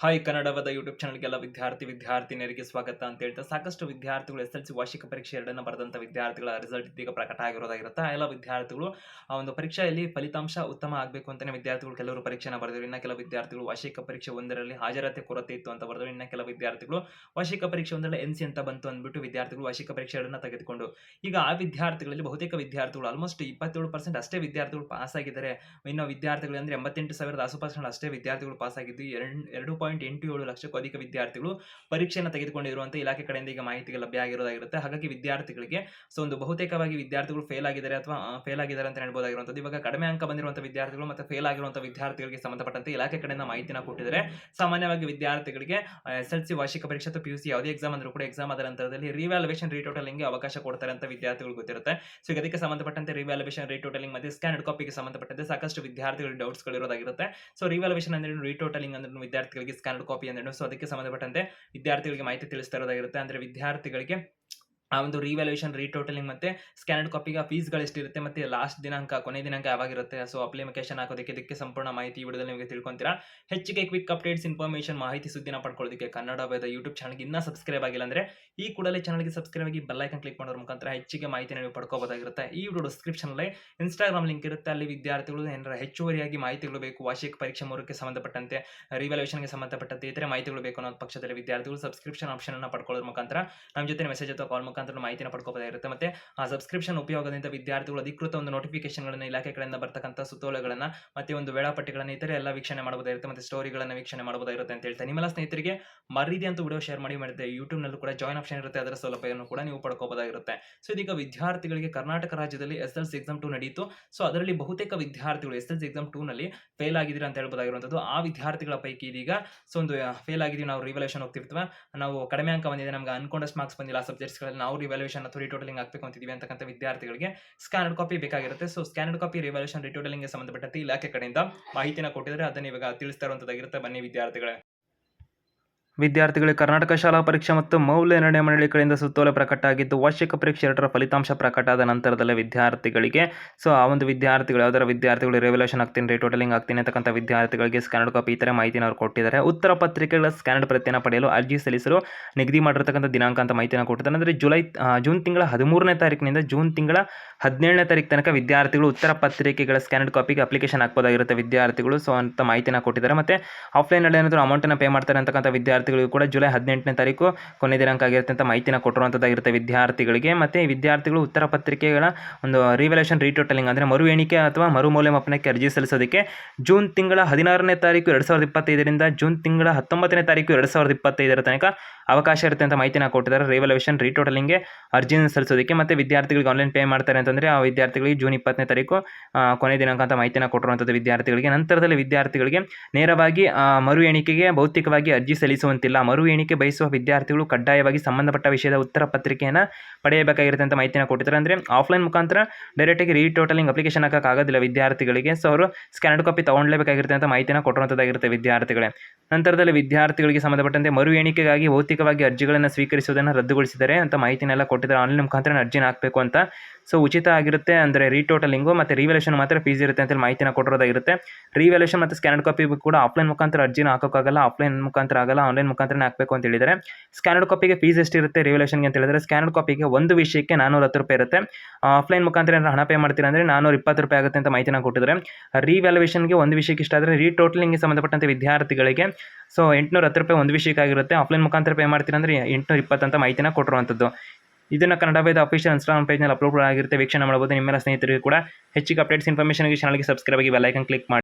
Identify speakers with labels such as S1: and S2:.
S1: Hi ಕನ್ನಡವದ YouTube ಚಾನಲ್ಗೆಲ್ಲ ವಿದ್ಯಾರ್ಥಿನಿಯರಿಗೆ ಸ್ವಾಗತ ಅಂತ ಹೇಳ್ತಾ ಸಾಕಷ್ಟು ವಿದ್ಯಾರ್ಥಿಗಳು ಎಸ್ಎಲ್ಸಿ ವಾರ್ಷಿಕ ಪರೀಕ್ಷೆ ಎರಡನ್ನ ಬರೆದಂಥ ವಿದ್ಯಾರ್ಥಿಗಳ ರಿಸಲ್ಟ್ ಇದೀಗ ಪ್ರಕಟ ಆಗಿರೋದಾಗಿರುತ್ತೆ. ಆ ಎಲ್ಲ ವಿದ್ಯಾರ್ಥಿಗಳು ಆ ಒಂದು ಪರೀಕ್ಷೆಯಲ್ಲಿ ಫಲಿತಾಂಶ ಉತ್ತಮ ಆಗಬೇಕು ಅಂತಾನೆ ವಿದ್ಯಾರ್ಥಿಗಳು ಕೆಲವರು ಪರೀಕ್ಷೆನ ಬರೆದರು. ಇನ್ನು ಕೆಲವು ವಿದ್ಯಾರ್ಥಿಗಳು ವಾರ್ಷಿಕ ಪರೀಕ್ಷೆ ಒಂದರಲ್ಲಿ ಹಾಜರಾತಿ ಕೊರತೆ ಇತ್ತು ಅಂತ ಬರೆದರು. ಇನ್ನು ಕೆಲವು ವಿದ್ಯಾರ್ಥಿಗಳು ವಾರ್ಷಿಕ ಪರೀಕ್ಷೆ ಒಂದರಲ್ಲಿ NC ಅಂತ ಬಂತು ಅಂದ್ಬಿಟ್ಟು ವಿದ್ಯಾರ್ಥಿಗಳು ವಾರ್ಷಿಕ ಪರೀಕ್ಷೆ ಎರಡನ್ನ ತೆಗೆದುಕೊಂಡು ಈಗ ಆ ವಿದ್ಯಾರ್ಥಿಗಳಲ್ಲಿ ಬಹುತೇಕ ವಿದ್ಯಾರ್ಥಿಗಳು ಆಲ್ಮೋಸ್ಟ್ 27% ಅಷ್ಟೇ ವಿದ್ಯಾರ್ಥಿಗಳು ಪಾಸ್ ಆಗಿದ್ದಾರೆ. ಇನ್ನು ವಿದ್ಯಾರ್ಥಿಗಳು ಅಂದ್ರೆ 88,000 ಆಸುಪಾಸಿನ ಅಷ್ಟೇ ವಿದ್ಯಾರ್ಥಿಗಳು ಪಾಸ್ ಆಗಿದ್ದು 2.87 ಲಕ್ಷಕ್ಕೂ ಅಧಿಕ ವಿದ್ಯಾರ್ಥಿಗಳು ಪರೀಕ್ಷೆಯನ್ನು ತೆಗೆದುಕೊಂಡಿರುವಂತೆ ಇಲಾಖೆ ಕಡೆಯಿಂದ ಈಗ ಮಾಹಿತಿಗೆ ಲಭ್ಯ ಆಗಿರೋದಾಗಿರುತ್ತೆ. ಹಾಗಾಗಿ ವಿದ್ಯಾರ್ಥಿಗಳಿಗೆ ಒಂದು ಬಹುತೇಕವಾಗಿ ವಿದ್ಯಾರ್ಥಿಗಳು ಫೇಲ್ ಆಗಿದ್ದಾರೆ ಅಥವಾ ಫೇಲ್ ಆಗಿದ್ದಾರೆ ಅಂತ ಹೇಳ್ಬೋದಾಗಿರುವಂಥದ್ದು. ಇವಾಗ ಕಡಿಮೆ ಅಂಕ ಬಂದಿರುವಂತಹ ವಿದ್ಯಾರ್ಥಿಗಳು ಮತ್ತೆ ಫೇಲ್ ಆಗಿರುವಂತಹ ವಿದ್ಯಾರ್ಥಿಗಳಿಗೆ ಸಂಬಂಧಪಟ್ಟಂತೆ ಇಲಾಖೆ ಕಡೆಯಿಂದ ಮಾಹಿತಿನ ಕೊಟ್ಟಿದ್ದಾರೆ. ಸಾಮಾನ್ಯವಾಗಿ ವಿದ್ಯಾರ್ಥಿಗಳಿಗೆ SLC ವಾರ್ಷಿಕ ಪರೀಕ್ಷೆ ಅಥವಾ PUC ಯಾವುದೇ ಎಕ್ಸಾಮ್ ಅಂದ್ರೂ ಕೂಡ ಎಕ್ಸಾಮ್ ಆದ ನಂತರದಲ್ಲಿ ರಿವ್ಯಾಲ್ಯೂಯೇಷನ್ ರೀಟೋಟಲಿಂಗ್ ಅವಕಾಶ ಕೊಡ್ತಾರೆ ಅಂತ ವಿದ್ಯಾರ್ಥಿಗಳು ಗೊತ್ತಿರುತ್ತೆ. ಸೊ ಇದಕ್ಕೆ ಸಂಬಂಧಪಟ್ಟಂತೆ ರಿವ್ಯಾಲ್ಯೂಯೇಷನ್ ರೀಟೋಟಲಿಂಗ್ ಮತ್ತೆ ಸ್ಕ್ಯಾನ್ಡ್ ಕಾಪಿಗೆ ಸಂಬಂಧಪಟ್ಟಂತೆ ಸಾಕಷ್ಟು ವಿದ್ಯಾರ್ಥಿಗಳ ಡೌಟ್ಸ್ ಗಳಿರೋದಾಗಿರುತ್ತೆ. ಸೊ ರಿವ್ಯಾಲ್ಯೂಯೇಷನ್ ಅಂದ್ರೆ ರೀಟೋಟಲಿಂಗ್ ಅಂದ್ರೆ ವಿದ್ಯಾರ್ಥಿಗಳಿಗೆ ಸ್ಕ್ಯಾನ್ಡ್ ಕಾಪಿ ಅಂದ್ರೆ ಸೊ ಅದಕ್ಕೆ ಸಂಬಂಧಪಟ್ಟಂತೆ ವಿದ್ಯಾರ್ಥಿಗಳಿಗೆ ಮಾಹಿತಿ ತಿಳಿಸ್ತಾ ಇರೋದಾಗಿರುತ್ತೆ. ಅಂದ್ರೆ ವಿದ್ಯಾರ್ಥಿಗಳಿಗೆ ಆ ಒಂದು ರಿವ್ಯಾಲ್ಯೂಯೇಷನ್ ರೀಟೋಟಲಿಂಗ್ ಮತ್ತೆ ಸ್ಕ್ಯಾನ್ಡ್ ಕಾಪಿಗೆ ಫೀಸ್ಗಳು ಎಷ್ಟಿರುತ್ತೆ ಮತ್ತೆ ಲಾಸ್ಟ್ ದಿನಾಂಕ ಕೊನೆ ದಿನಾಂಕ ಯಾವಾಗಿರುತ್ತೆ, ಸೊ ಅಪ್ಲಿಕೇಶನ್ ಹಾಕೋದಕ್ಕೆ ಇದಕ್ಕೆ ಸಂಪೂರ್ಣ ಮಾಹಿತಿ ಈ ವಿಡಿಯೋದಲ್ಲಿ ನಿಮಗೆ ತಿಳ್ಕೊಂತೀರಾ. ಹೆಚ್ಚಿಗೆ ಕ್ವಿಕ್ ಅಪ್ಡೇಟ್ಸ್ ಇನ್ಫಾರ್ಮೇಷನ್ ಮಾಹಿತಿ ಸುದ್ದಿನ ಪಡ್ಕೊಳ್ಳೋದಕ್ಕೆ ಕನ್ನಡ ವೇದ ಯೂಟ್ಯೂಬ್ ಚಾನಲ್ಗೆ ಇನ್ನೂ ಸಬ್ಸ್ಕ್ರೈಬ್ ಆಗಿಲ್ಲ ಅಂದ್ರೆ ಈ ಕೂಡಲೇ ಚಾನಲ್ಗೆ ಸಬ್ಸ್ಕ್ರೈಬ್ ಆಗಿ ಬೆಲ್ ಐಕನ್ ಕ್ಲಿಕ್ ಮಾಡೋದ್ರ ಮುಖಾಂತರ ಹೆಚ್ಚಿಗೆ ಮಾಹಿತಿನ ನೀವು ಪಡ್ಕೋಬಹುದಾಗಿರುತ್ತೆ. ಈ ವಿಡಿಯೋ ಡಿಸ್ಕ್ರಿಪ್ಷನ್ ಅಲ್ಲಿ ಇನ್ಸ್ಟಾಗ್ರಾಮ್ ಲಿಂಕ್ ಇರುತ್ತೆ. ಅಲ್ಲಿ ವಿದ್ಯಾರ್ಥಿಗಳು ಏನಾರ ಹೆಚ್ಚುವರಿಯಾಗಿ ಮಾಹಿತಿಗಳು ಬೇಕು, ವಾರ್ಷಿಕ ಪರೀಕ್ಷೆ 3ಕ್ಕೆ ಸಂಬಂಧಪಟ್ಟಂತೆ ರಿವ್ಯಾಲ್ಯೂಯೇಷನ್ಗೆ ಸಂಬಂಧಪಟ್ಟಂತೆ ಇತರೆ ಮಾಹಿತಿಗಳು ಬೇಕು ಅನ್ನೋ ಪಕ್ಷದಲ್ಲಿ ವಿದ್ಯಾರ್ಥಿಗಳು ಸಬ್ಸ್ಕ್ರಿಪ್ಷನ್ ಆಪ್ಷನ್ ಅನ್ನು ಪಡ್ಕೊಳ್ಳೋದ್ರ ಮುಖಾಂತರ ನಮ್ಮ ಜೊತೆ ಮೆಸೇಜ್ ಅಥವಾ ಕಾಲ್ ಮುಖಾಂತರ ಮಾಹಿತಿನ ಪಡ್ಕೋಬಹುದಾಗಿರುತ್ತೆ. ಮತ್ತೆ ಆ ಸಬ್ಸ್ಕ್ರಿಪ್ಷನ್ ಉಪಯೋಗದಿಂದ ವಿದ್ಯಾರ್ಥಿಗಳು ಅಧಿಕೃತ ಒಂದು ನೋಟಿಫಿಕೇಶನ್ಗಳನ್ನು ಇಲಾಖೆ ಕಡೆಯಿಂದ ಬರ್ತಕ್ಕಂಥ ಸುತ್ತೋಲೆಗಳನ್ನ ಮತ್ತೆ ಒಂದು ವೇಳಾಪಟ್ಟಿಗಳನ್ನು ಇತರೆ ಎಲ್ಲ ವೀಕ್ಷಣೆ ಮಾಡಬಹುದಾಗಿರುತ್ತೆ. ಮತ್ತೆ ಸ್ಟೋರಿಗಳನ್ನು ವೀಕ್ಷಣೆ ಮಾಡಬಹುದಾಗಿರುತ್ತೆ ಅಂತ ಹೇಳ್ತಾರೆ. ನಿಮ್ಮೆಲ್ಲ ಸ್ನೇಹಿತರಿಗೆ ಮರೀದಿ ಅಂತ ವಿಡಿಯೋ ಶೇರ್ ಮಾಡಿದ್ರೆ ಯೂಟ್ಯೂಬ್ ನಲ್ಲೂ ಕೂಡ ಜಾಯ್ನ್ ಆಪ್ಷನ್ ಇರುತ್ತೆ, ಅದರ ಸೌಲಭ್ಯವನ್ನು ಕೂಡ ನೀವು ಪಡ್ಕೋಬಹುದಾಗಿರುತ್ತೆ. ಸೊ ಇದೀಗ ವಿದ್ಯಾರ್ಥಿಗಳಿಗೆ ಕರ್ನಾಟಕ ರಾಜ್ಯದಲ್ಲಿ SLC ಎಕ್ಸಾಮ್ 2 ನಡೆಯಿತು. ಸೊ ಅದರಲ್ಲಿ ಬಹುತೇಕ ವಿದ್ಯಾರ್ಥಿಗಳು SLC ಎಕ್ಸಾಮ್ 2 ನಲ್ಲಿ ಫೇಲ್ ಆಗಿದ್ದೀರಾ ಅಂತ ಹೇಳ್ಬೋದಾಗಿರುವಂತದ್ದು. ಆ ವಿದ್ಯಾರ್ಥಿಗಳ ಪೈಕಿ ಇದೀಗ ಸೊ ಒಂದು ಫೇಲ್ ಆಗಿದ್ದೀವಿ, ನಾವು ರಿವ್ಯಾಲ್ಯೂಯೇಷನ್ ಹೋಗ್ತಿರ್ತೀವಿ, ನಾವು ಕಡಿಮೆ ಅಂಕ ಬಂದಿದೆ, ನಮ್ಗೆ ಅನ್ಕೊಂಡಷ್ಟು ಮಾರ್ಕ್ಸ್ ಬಂದಿಲ್ಲ ಸಬ್ಜೆಕ್ಟ್ಸ್ ಗಳಲ್ಲಿ, ನಾವು ರಿವ್ಯಾಲ್ಯೂಯೇಷನ್ ಅಥವಾ ರೀಟೋಟಲಿಂಗ್ ಹಾಕಬೇಕು ಅಂತಿದೀವಿ ಅಂತಕ್ಕಂಥ ವಿದ್ಯಾರ್ಥಿಗಳಿಗೆ ಸ್ಕ್ಯಾನ್ಡ್ ಕಾಪಿ ಬೇಕಾಗಿರುತ್ತೆ. So scanned copy revaluation retotalling ಗೆ ಸಂಬಂಧಪಟ್ಟಂತೆ ಇಲಾಖೆ ಕಡೆಯಿಂದ ಮಾಹಿತಿನ ಕೊಟ್ಟಿದ್ದಾರೆ. ಅದನ್ನ ಇವಾಗ ತಿಳಿಸ್ತಾ ಇರುವಂತದ್ದಾಗಿರುತ್ತೆ. ಬನ್ನಿ ವಿದ್ಯಾರ್ಥಿಗಳಿಗೆ ಕರ್ನಾಟಕ ಶಾಲಾ ಪರೀಕ್ಷೆ ಮತ್ತು ಮೌಲ್ಯ ನಿರ್ಣಯ ಮಂಡಳಿ ಕಡೆಯಿಂದ ಸುತ್ತೋಲೆ ಪ್ರಕಟ ಆಗಿದ್ದು, ವಾರ್ಷಿಕ ಪರೀಕ್ಷೆ 2ರ ಫಲಿತಾಂಶ ಪ್ರಕಟ ಆದ ನಂತರದಲ್ಲೇ ವಿದ್ಯಾರ್ಥಿಗಳಿಗೆ ಸೊ ಆ ಒಂದು ವಿದ್ಯಾರ್ಥಿಗಳು ಯಾವ್ದಾರ ವಿದ್ಯಾರ್ಥಿಗಳು ರಿವ್ಯಾಲ್ಯೂಯೇಷನ್ ಆಗ್ತೀನಿ, ರೀಟೋಟಲಿಂಗ್ ಆಗ್ತೀನಿ ಅಂತಕ್ಕಂಥ ವಿದ್ಯಾರ್ಥಿಗಳಿಗೆ ಸ್ಕ್ಯಾನ್ಡ್ ಕಾಪಿ ಈ ಥರ ಮಾಹಿತಿನ ಅವ್ರು ಕೊಟ್ಟಿದ್ದಾರೆ. ಉತ್ತರ ಪತ್ರಿಕೆಗಳ ಸ್ಕ್ಯಾನ್ಡ್ ಪ್ರತಿಯನ್ನು ಪಡೆಯಲು ಅರ್ಜಿ ಸಲ್ಲಿಸಲು ನಿಗದಿ ಮಾಡಿರ್ತಕ್ಕಂಥ ದಿನಾಂಕ ಅಂತ ಮಾಹಿತಿನ ಕೊಟ್ಟಿದ್ದಾರೆ. ಅಂದರೆ ಜೂನ್ ತಿಂಗಳ 13ನೇ ತಾರೀಕಿನಿಂದ ಜೂನ್ ತಿಂಗಳ 17ನೇ ತಾರೀಕು ತನಕ ವಿದ್ಯಾರ್ಥಿಗಳು ಉತ್ತರ ಪತ್ರಿಕೆಗಳ ಸ್ಕ್ಯಾನ್ಡ್ ಕಾಪಿಗೆ ಅಪ್ಲಿಕೇಶನ್ ಹಾಕ್ಬೋದಾಗಿರುತ್ತೆ ವಿದ್ಯಾರ್ಥಿಗಳು. ಸೊ ಅಂತ ಮಾಹಿತಿನ ಕೊಟ್ಟಿದ್ದಾರೆ. ಮತ್ತೆ ಆಫ್ಲೈನಲ್ಲಿ ಏನಾದರೂ ಅಮೌಂಟನ್ನು ಪೇ ಮಾಡ್ತಾರೆ ಅಂತಕ್ಕಂಥ ವಿದ್ಯಾರ್ಥಿಗಳಿಗೂ ಕೂಡ ಜುಲೈ 18ನೇ ತಾರೀಕು ಕೊನೆ ದಿನಾಂಕ ಆಗಿರುತ್ತೆ ಅಂತ ಮಾಹಿತಿನ ಕೊಟ್ಟಿರುವಂಥದ್ದಾಗಿರುತ್ತೆ ವಿದ್ಯಾರ್ಥಿಗಳಿಗೆ. ಮತ್ತು ವಿದ್ಯಾರ್ಥಿಗಳು ಉತ್ತರ ಪತ್ರಿಕೆಗಳ ಒಂದು ರಿವ್ಯಾಲ್ಯೂಯೇಷನ್ ರೀಟೋಟಲಿಂಗ್ ಅಂದರೆ ಮರು ಎಣಿಕೆ ಅಥವಾ ಮರು ಮೌಲ್ಯಮಾಪನಕ್ಕೆ ಅರ್ಜಿ ಸಲ್ಲಿಸೋದಕ್ಕೆ ಜೂನ್ ತಿಂಗಳ 16ನೇ ತಾರೀಕು 2025ರಿಂದ ಜೂನ್ ತಿಂಗಳ 19ನೇ ತಾರೀಕು 2025 ತನಕ ಅವಕಾಶ ಇರುತ್ತೆ ಅಂತ ಮಾಹಿತಿನ ಕೊಟ್ಟಿದ್ದಾರೆ. ರಿವ್ಯಾಲ್ಯೂಯೇಷನ್ ರೀಟೋಟಲಿಂಗ್ಗೆ ಅರ್ಜಿನ ಸಲ್ಲಿಸೋದಕ್ಕೆ ಮತ್ತು ವಿದ್ಯಾರ್ಥಿಗಳಿಗೆ ಆನ್ಲೈನ್ ಪೇ ಮಾಡ್ತಾರೆ ಅಂತಂದರೆ ಆ ವಿದ್ಯಾರ್ಥಿಗಳಿಗೆ ಜೂನ್ 20ನೇ ತಾರೀಕು ಕೊನೆ ದಿನಾಂಕ ಅಂತ ಮಾಹಿತಿನ ಕೊಟ್ಟಿರುವಂಥದ್ದು ವಿದ್ಯಾರ್ಥಿಗಳಿಗೆ. ನಂತರದಲ್ಲಿ ವಿದ್ಯಾರ್ಥಿಗಳಿಗೆ ನೇರವಾಗಿ ಮರು ಎಣಿಕೆಗೆ ಭೌತಿಕವಾಗಿ ಅರ್ಜಿ ಸಲ್ಲಿಸುವಂತಿಲ್ಲ. ಮರು ಎಣಿಕೆ ಬಯಸುವ ವಿದ್ಯಾರ್ಥಿಗಳು ಕಡ್ಡಾಯವಾಗಿ ಸಂಬಂಧಪಟ್ಟ ವಿಷಯದ ಉತ್ತರ ಪತ್ರಿಕೆಯನ್ನು ಪಡೆಯಬೇಕಾಗಿರುತ್ತೆ ಅಂತ ಮಾಹಿತಿನ ಕೊಟ್ಟಿದ್ದಾರೆ. ಅಂದರೆ ಆಫ್ಲೈನ್ ಮುಖಾಂತರ ಡೈರೆಕ್ಟಾಗಿ ರೀಟೋಟಲಿಂಗ್ ಅಪ್ಲಿಕೇಶನ್ ಹಾಕೋಕ್ಕಾಗೋದಿಲ್ಲ ವಿದ್ಯಾರ್ಥಿಗಳಿಗೆ. ಸೊ ಅವರು ಸ್ಕ್ಯಾನ್ಡ್ ಕಾಪಿ ತೊಗೊಳ್ಳಲೇಬೇಕಾಗಿರುತ್ತೆ ಅಂತ ಮಾಹಿತಿನ ಕೊಟ್ಟಿರುವಂಥದ್ದಾಗಿರುತ್ತೆ ವಿದ್ಯಾರ್ಥಿಗಳೇ. ನಂತರದಲ್ಲಿ ವಿದ್ಯಾರ್ಥಿಗಳಿಗೆ ಸಂಬಂಧಪಟ್ಟಂತೆ ಮರು ಎಣಿಕೆಗಾಗಿ ಭೌತಿಕವಾಗಿ ಅರ್ಜಿಗಳನ್ನು ಸ್ವೀಕರಿಸುವುದನ್ನು ರದ್ದುಗೊಳಿಸಿದ್ದಾರೆ ಅಂತ ಮಾಹಿತಿನೆಲ್ಲ ಕೊಟ್ಟಿದ್ದಾರೆ. ಆನ್ಲೈನ್ ಮುಖಾಂತರ ಅರ್ಜಿನ ಹಾಕಬೇಕು ಅಂತ. ಸೊ ಉಚಿತ ಆಗಿರುತ್ತೆ, ಅಂದರೆ ರೀಟೋಟಲಿಂಗು ಮತ್ತು ರಿವ್ಯಾಲ್ಯೂಯೇಷನ್ ಮಾತ್ರ ಫೀಸ್ ಇರುತ್ತೆ ಅಂತ ಮಾಹಿತಿನ ಕೊಟ್ಟಿರೋದಾಗಿರುತ್ತೆ. ರಿವ್ಯಾಲ್ಯೂಯೇಷನ್ ಮತ್ತು ಸ್ಕ್ಯಾನ್ಡ್ ಕಾಪಿ ಕೂಡ ಆಫ್ಲೈನ್ ಮುಖಾಂತರ ಅರ್ಜಿನ ಹಾಕೋಕ್ಕಾಗಲ್ಲ, ಆಫ್ಲೈನ್ ಮುಖಾಂತರ ಆಗಲ್ಲ, ಆನ್ಲೈನ್ ಮುಖಾಂತರನೇ ಹಾಕಬೇಕು ಅಂತ ಹೇಳಿದರೆ. ಸ್ಕ್ಯಾನ್ಡ್ ಕಾಪಿಗೆ ಫೀಸ್ ಎಷ್ಟಿರುತ್ತೆ ರಿವ್ಯಾಲ್ಯೂಯೇಷನ್ಗೆ ಅಂತ ಹೇಳಿದರೆ, ಸ್ಕ್ಯಾನ್ಡ್ ಕಾಪಿಗೆ ಒಂದು ವಿಷಯಕ್ಕೆ 410 ರೂಪಾಯಿ ಇರುತ್ತೆ. ಆಫ್ಲೈನ್ ಮುಖಾಂತರ ಏನಾದ್ರು ಹಣ ಪೇ ಮಾಡ್ತೀರಾ ಅಂದರೆ 420 ರೂಪಾಯಿ ಆಗುತ್ತೆ ಅಂತ ಮಾಹಿತಿನ ಕೊಟ್ಟಿದ್ದಾರೆ. ರಿವ್ಯಾಲ್ಯೂಯೇಷನ್ಗೆ ಒಂದು ವಿಷಯಕ್ಕೆ ಇಷ್ಟ ಆದರೆ, ರೀಟೋಟಲಿಂಗ್ಗೆ ಸಂಬಂಧಪಟ್ಟಂತೆ ವಿದ್ಯಾರ್ಥಿಗಳಿಗೆ ಸೊ 810 ರೂಪಾಯಿ ಒಂದು ವಿಷಯಕ್ಕಾಗಿರುತ್ತೆ. ಆಫ್ಲೈನ್ ಮುಖಾಂತರ ಪೇ ಮಾಡ್ತೀರಾ ಅಂದರೆ 820 ಅಂತ ಮಾಹಿತಿನ ಕೊಟ್ಟಿರುವಂಥದ್ದು. ಇದನ್ನು ಕನ್ನಡ ವೇದ ಅಫಿಷಿಯಲ್ ಇನ್ಸ್ಟಾಗ್ರಾಮ್ ಪೇಜ್ನಲ್ಲಿ ಅಪ್ಲೋಡ್ ಆಗಿರುತ್ತೆ, ವೀಕ್ಷಣೆ ಮಾಡಬಹುದು. ನಿಮ್ಮೆಲ್ಲ ಸ್ನೇಹಿತರಿಗೆ ಕೂಡ ಹೆಚ್ಚಿಗೆ ಅಪ್ಡೇಟ್ಸ್ ಇನ್ಫಾರ್ಮೇಷನ್ಗೆ ಚಾನಲ್ಗೆ ಸಬ್ಸ್ಕ್ರೈಬ್ ಆಗಿ ಬೆಲ್ ಐಕನ್ ಕ್ಲಿಕ್ ಮಾಡಿ.